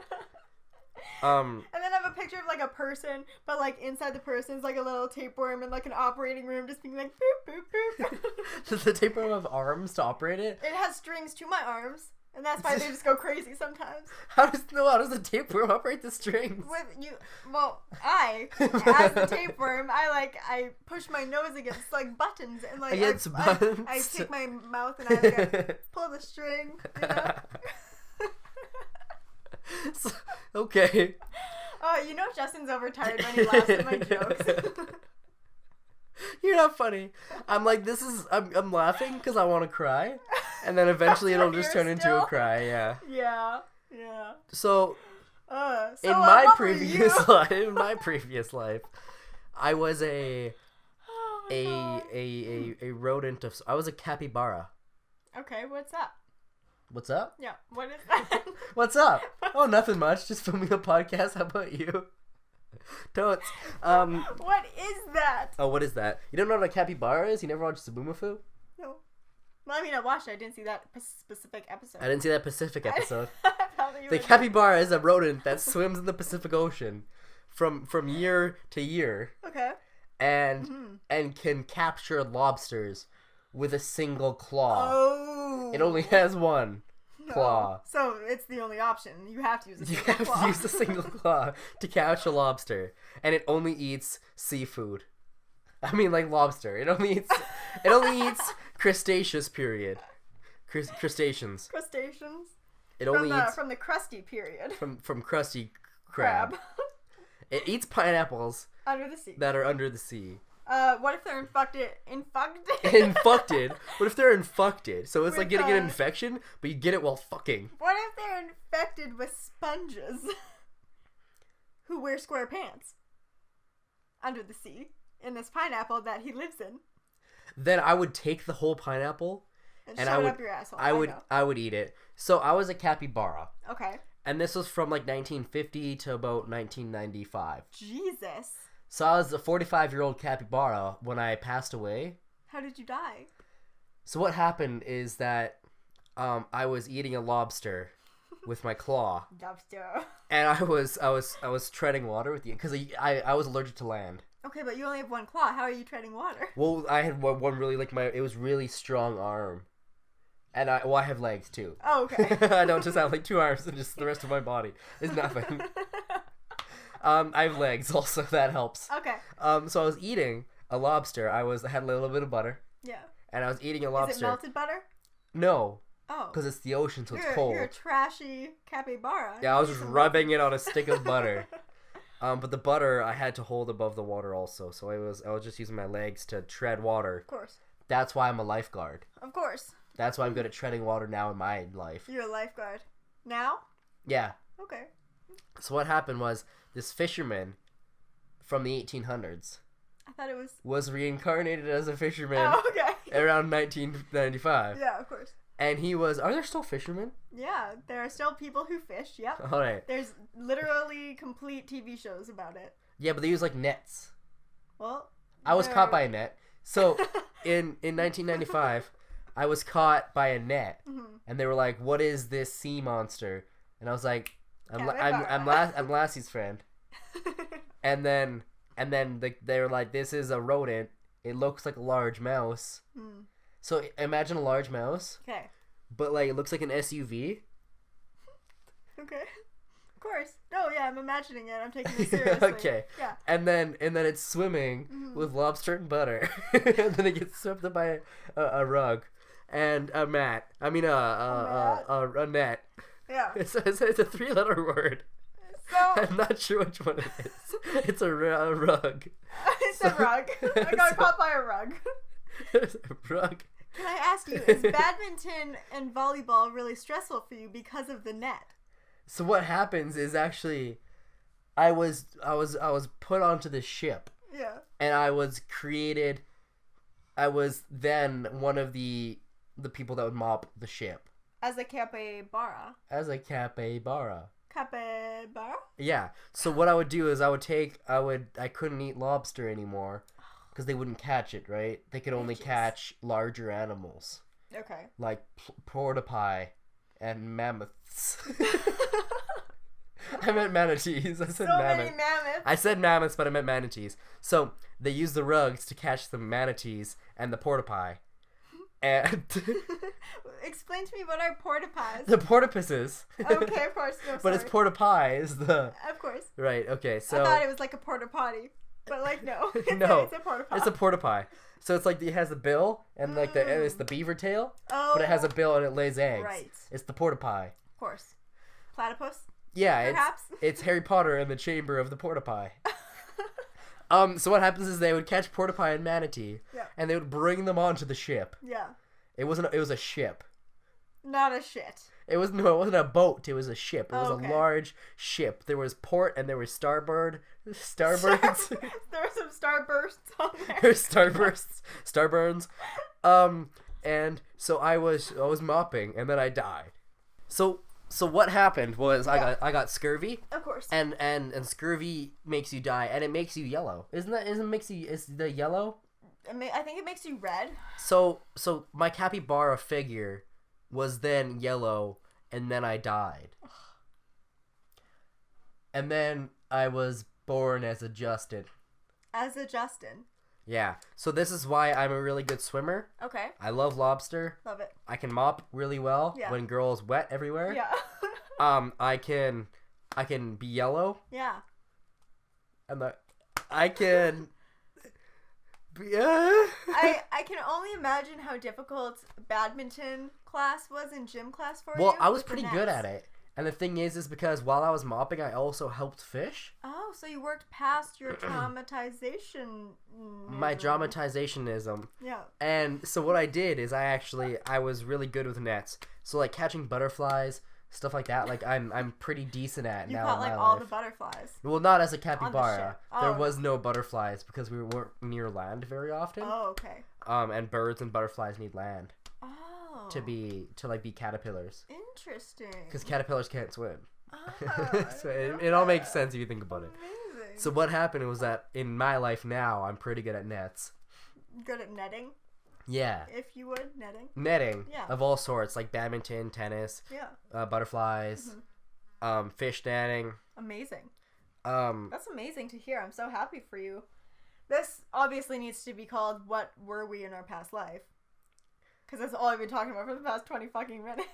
And then I have a picture of like a person, but like inside the person is like a little tapeworm in like an operating room just being like boop, boop, boop. Does the tapeworm have arms to operate it? It has strings to my arms, and that's why they just go crazy sometimes. How does the tapeworm operate the strings? As the tapeworm, I push my nose against like buttons and like buttons. I take my mouth and I pull the string, you know? Okay. Oh, you know Justin's overtired when he laughs at my jokes. You're not funny. I'm like, I'm laughing because I want to cry, and then eventually it'll just turn into a cry. Yeah. Yeah. So in my previous life, I was a rodent of. I was a capybara. Okay, what's up? What's up? Yeah, what is that? What's up? Oh, nothing much. Just filming a podcast. How about you? Totes. What is that? Oh, what is that? You don't know what a capybara is? You never watched Zaboomafoo? No. Well, I mean, I watched it. I didn't see that specific episode. I didn't see that Pacific episode. The The capybara is a rodent that swims in the Pacific Ocean from year to year. Okay. And can capture lobsters with a single claw. Oh. It only has one claw. So it's the only option. You have to use a single claw. You have to use a single claw to catch a lobster. And it only eats seafood. I mean, like lobster. It only eats crustaceous period. Crustaceans. Crustaceans? It only eats from the crusty period. From crusty crab. It eats pineapples under the sea. that are under the sea. What if they're infected? Infected? What if they're infected? So it's like getting an With, infection, but you get it while fucking. What if they're infected with sponges who wear square pants under the sea in this pineapple that he lives in? Then I would take the whole pineapple and shove it up your asshole. I would eat it. So I was a capybara. Okay. And this was from like 1950 to about 1995. Jesus. So I was a 45-year-old capybara when I passed away. How did you die? So what happened is that I was eating a lobster with my claw. Lobster. And I was treading water with you because I was allergic to land. Okay, but you only have one claw. How are you treading water? Well, I had one really it was really strong arm. And I have legs too. Oh, okay. I don't just have like 2 arms and just the rest of my body is nothing. I have legs also, that helps. Okay. So I was eating a lobster. I had a little bit of butter. Yeah. And I was eating a lobster. Is it melted butter? No. Oh. Because it's the ocean, so it's cold. You're a trashy capybara. Yeah, I was just rubbing it on a stick of butter. But the butter I had to hold above the water also, so I was just using my legs to tread water. Of course. That's why I'm a lifeguard. Of course. That's why I'm good at treading water now in my life. You're a lifeguard. Now? Yeah. Okay. So what happened was this fisherman from the 1800s. I thought it was reincarnated as a fisherman around 1995. Yeah, of course. And he was... Are there still fishermen? Yeah, there are still people who fish, yep. All right. There's literally complete TV shows about it. Yeah, but they use, like, nets. Well... I was caught by a net. So, in 1995, I was caught by a net. Mm-hmm. And they were like, what is this sea monster? And I was like, I'm Lassie's friend. And then they were like, this is a rodent. It looks like a large mouse. Mm. So imagine a large mouse. Okay. But like it looks like an SUV. Okay. Of course. No, yeah, I'm imagining it. I'm taking it seriously. Okay. Yeah. And then it's swimming with lobster and butter. And then it gets swept up by a rug and a mat. I mean a net. Yeah. It's a 3-letter word. So, I'm not sure which one it is. It's a rug. It's a rug. I got caught by a rug. It's a rug. Can I ask you, is badminton and volleyball really stressful for you because of the net? So what happens is actually, I was put onto this ship. Yeah. And I was then one of the people that would mop the ship. As a capybara. Capybara? Yeah. So what I would do is I couldn't eat lobster anymore because they wouldn't catch it, right? They could only catch larger animals. Okay. Like porcupine and mammoths. I meant manatees. I said many mammoths. I said mammoths, but I meant manatees. So they used the rugs to catch the manatees and the porcupine. And explain to me what are porta-pies. The porta-pisses. Okay, of course. No, but it's porta-pie is the... Of course. Right, okay, so... I thought it was like a porta-potty. But like, no. No. It's a porta-pie. It's a porta-pie. So it's like it has a bill and like it's the beaver tail. Oh. But it has a bill and it lays eggs. Right. It's the porta-pie. Of course. Platypus? Yeah, perhaps? It's Harry Potter in the chamber of the porta-pie. So what happens is they would catch porta-pie and manatee, and they would bring them onto the ship. Yeah. It was a ship. Not a shit. It wasn't a boat. It was a ship. It was a large ship. There was port and there was starboards. There were some starbursts on there. There's starburns. And so I was mopping, and then I died. So what happened was I got scurvy. Of course. And scurvy makes you die, and it makes you yellow. Is the yellow? I think it makes you red. So my capybara figure was then yellow, and then I died. And then I was born as a Justin. As a Justin? Yeah. So this is why I'm a really good swimmer. Okay. I love lobster. Love it. I can mop really well when girls wet everywhere. Yeah. I can be yellow. Yeah. And I can... I can only imagine how difficult badminton class was in gym class for you. Well, I was pretty good at it. And the thing is because while I was mopping, I also helped fish. Oh, so you worked past your traumatization. My dramatizationism. Yeah. And so what I did is I was really good with nets. So like catching butterflies, stuff like that, like I'm pretty decent at now in my life. You caught like all the butterflies. Well, not as a capybara. There was no butterflies because we weren't near land very often. Oh, okay. And birds and butterflies need land. To be caterpillars. Interesting. Because caterpillars can't swim. So it all makes sense if you think about it. Amazing. So what happened was that in my life now, I'm pretty good at nets. Good at netting? Yeah. If you would, netting. Netting. Yeah. Of all sorts, like badminton, tennis. Yeah. Butterflies. Mm-hmm. Fish netting. Amazing. That's amazing to hear. I'm so happy for you. This obviously needs to be called What Were We in Our Past Life? Because that's all I've been talking about for the past 20 fucking minutes.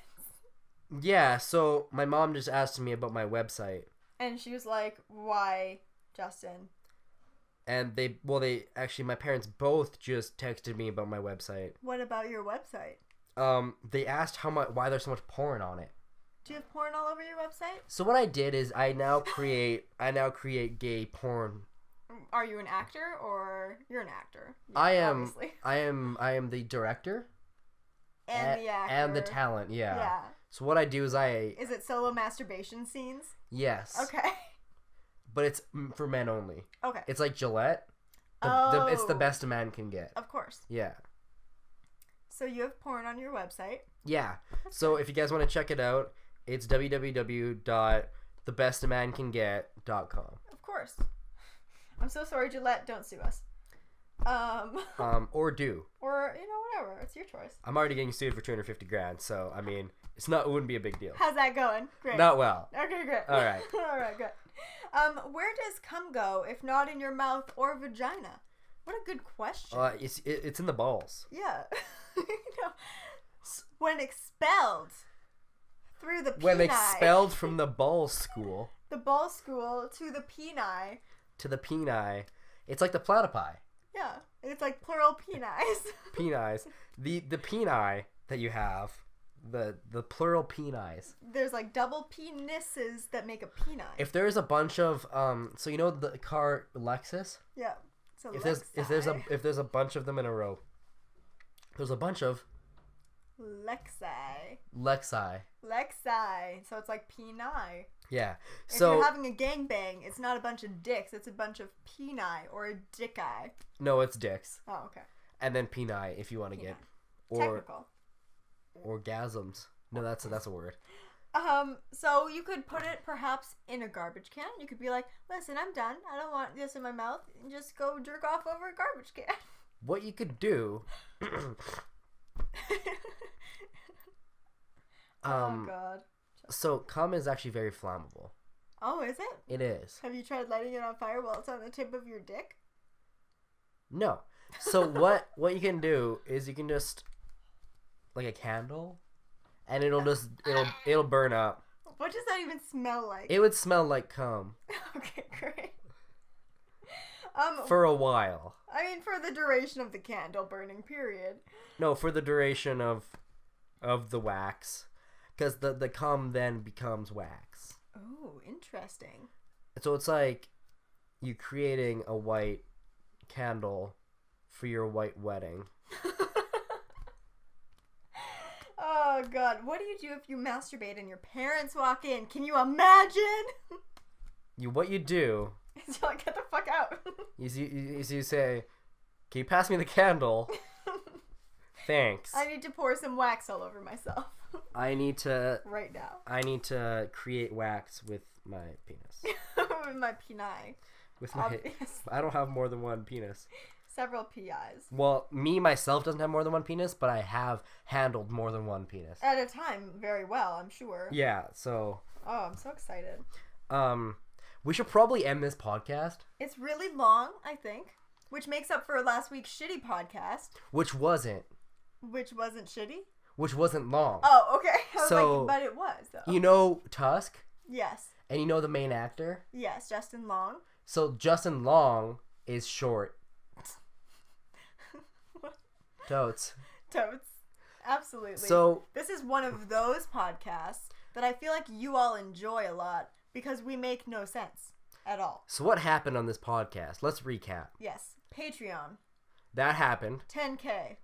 Yeah, so my mom just asked me about my website. And she was like, why, Justin? And my parents both just texted me about my website. What about your website? They asked why there's so much porn on it. Do you have porn all over your website? So what I did is I now create gay porn. Are you an actor or you're an actor? Yeah, I am the director. And the actor. And the talent, yeah. So what I do is Is it solo masturbation scenes? Yes. Okay. But it's for men only. Okay. It's like Gillette. It's the best a man can get. Of course. Yeah. So you have porn on your website. Yeah. So if you guys want to check it out, it's www.thebestamancanget.com. Of course. I'm so sorry, Gillette. Don't sue us. Or do. Or, whatever. It's your choice. I'm already getting sued for $250,000, so I mean, it wouldn't be a big deal. How's that going? Great. Not well. Okay, great. All right. All right, good. Where does cum go if not in your mouth or vagina? What a good question. It's in the balls. Yeah. When expelled through the peni. When expelled from the ball school. The ball school to the peni. To the peni. It's like the platypi. Yeah. It's like plural penis. Penis. The peni that you have, the plural penis. There's like double penises that make a peni. If there's a bunch of so you know the car Lexus? Yeah. So if there's a bunch of them in a row. There's a bunch of Lexi. So it's like peni. Yeah. If you're having a gangbang, it's not a bunch of dicks, it's a bunch of peni or a dick-eye. No, it's dicks. Oh, okay. And then peni if you want to get technical. Orgasms. No, that's a word. So you could put it perhaps in a garbage can. You could be like, listen, I'm done. I don't want this in my mouth. And just go jerk off over a garbage can. What you could do oh god. So cum is actually very flammable. Oh, is it? It is. Have you tried lighting it on fire while it's on the tip of your dick? No. So what you can do is you can just like a candle and it'll burn up. What does that even smell like? It would smell like cum. Okay, great. For a while. I mean, for the duration of the candle burning period. No, for the duration of the wax. Because the cum then becomes wax. Oh, interesting. So it's like you creating a white candle for your white wedding. Oh, God. What do you do if you masturbate and your parents walk in? Can you imagine? What you do... is you're like, get the fuck out. you say, can you pass me the candle? Thanks. I need to pour some wax all over myself. I need to... right now. I need to create wax with my penis. With my peni. With my... I don't have more than one penis. Several PIs. Well, me, myself, doesn't have more than one penis, but I have handled more than one penis. At a time, very well, I'm sure. Yeah, so... Oh, I'm so excited. We should probably end this podcast. It's really long, I think. Which makes up for last week's shitty podcast. Which wasn't. Which wasn't shitty? Which wasn't long. Oh, okay. I was like, but it was, though. You know Tusk? Yes. And you know the main actor? Yes, Justin Long. So Justin Long is short. Totes. Absolutely. So this is one of those podcasts that I feel like you all enjoy a lot because we make no sense at all. So what happened on this podcast? Let's recap. Yes. Patreon. That happened. 10K.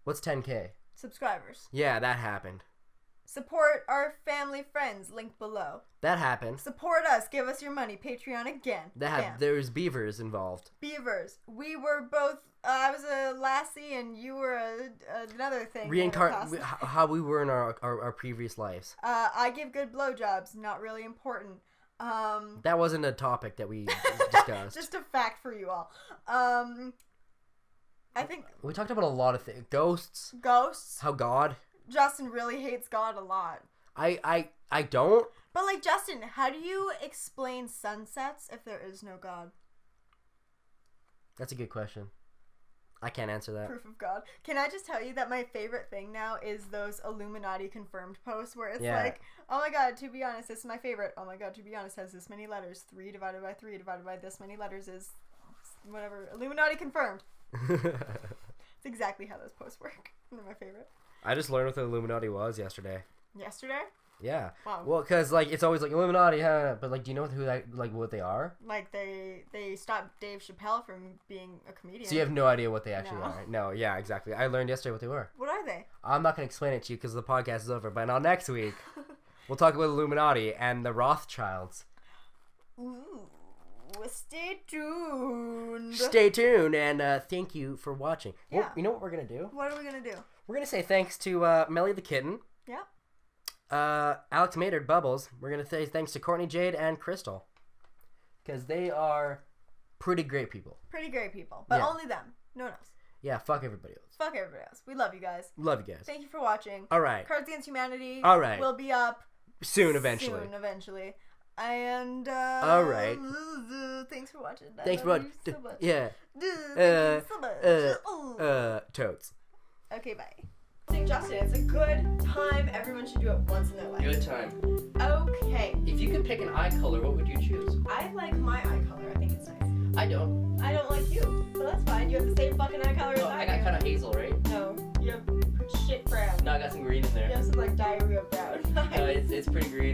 What's 10K? Subscribers. Yeah, that happened. Support our family friends, link below. That happened. Support us, give us your money, Patreon again. There's beavers involved. Beavers. We were both, I was a lassie and you were another thing. How we were in our previous lives. I give good blowjobs, not really important. That wasn't a topic that we discussed. Just a fact for you all. I think... we talked about a lot of things. Ghosts. How God... Justin really hates God a lot. I don't. But like, Justin, how do you explain sunsets if there is no God? That's a good question. I can't answer that. Proof of God. Can I just tell you that my favorite thing now is those Illuminati confirmed posts where it's like, oh my god, to be honest, this is my favorite. Oh my god, to be honest, has this many letters. 3 divided by 3 divided by this many letters is whatever. Illuminati confirmed. It's exactly how those posts work. They're my favorite. I just learned what the Illuminati was yesterday. Yesterday? Yeah. Wow. Well, because, like, it's always like Illuminati, huh? But, like, do you know who that, like, what they are? Like, they stopped Dave Chappelle from being a comedian. So you have no idea what they actually are, right? No, yeah, exactly. I learned yesterday what they were. What are they? I'm not going to explain it to you because the podcast is over, but now next week, we'll talk about Illuminati and the Rothschilds. Ooh, stay tuned. Stay tuned, and thank you for watching. Yeah. Well, you know what we're going to do? What are we going to do? We're going to say thanks to MellyTheKitten. Yeah. Alex Maynard, Bubbles. We're going to say thanks to Courtney Jade and Krystal. Because they are pretty great people. Pretty great people. But only them. No one else. Yeah, fuck everybody else. Fuck everybody else. We love you guys. Love you guys. Thank you for watching. All right. Cards Against Humanity. All right. Will be up soon, eventually. And all right. Thanks for watching. Thanks for watching. So much. Yeah. Thank you so much. Totes. Okay, bye. St. Justin, it's a good time. Everyone should do it once in their life. Good time. Okay. If you could pick an eye color, what would you choose? I like my eye color. I think it's nice. I don't. I don't like you. But that's fine. You have the same fucking eye color as Oh, I I got do. kind of hazel, right? No. You have shit brown. No, I got some green in there. You have some like diarrhea brown. It's pretty green.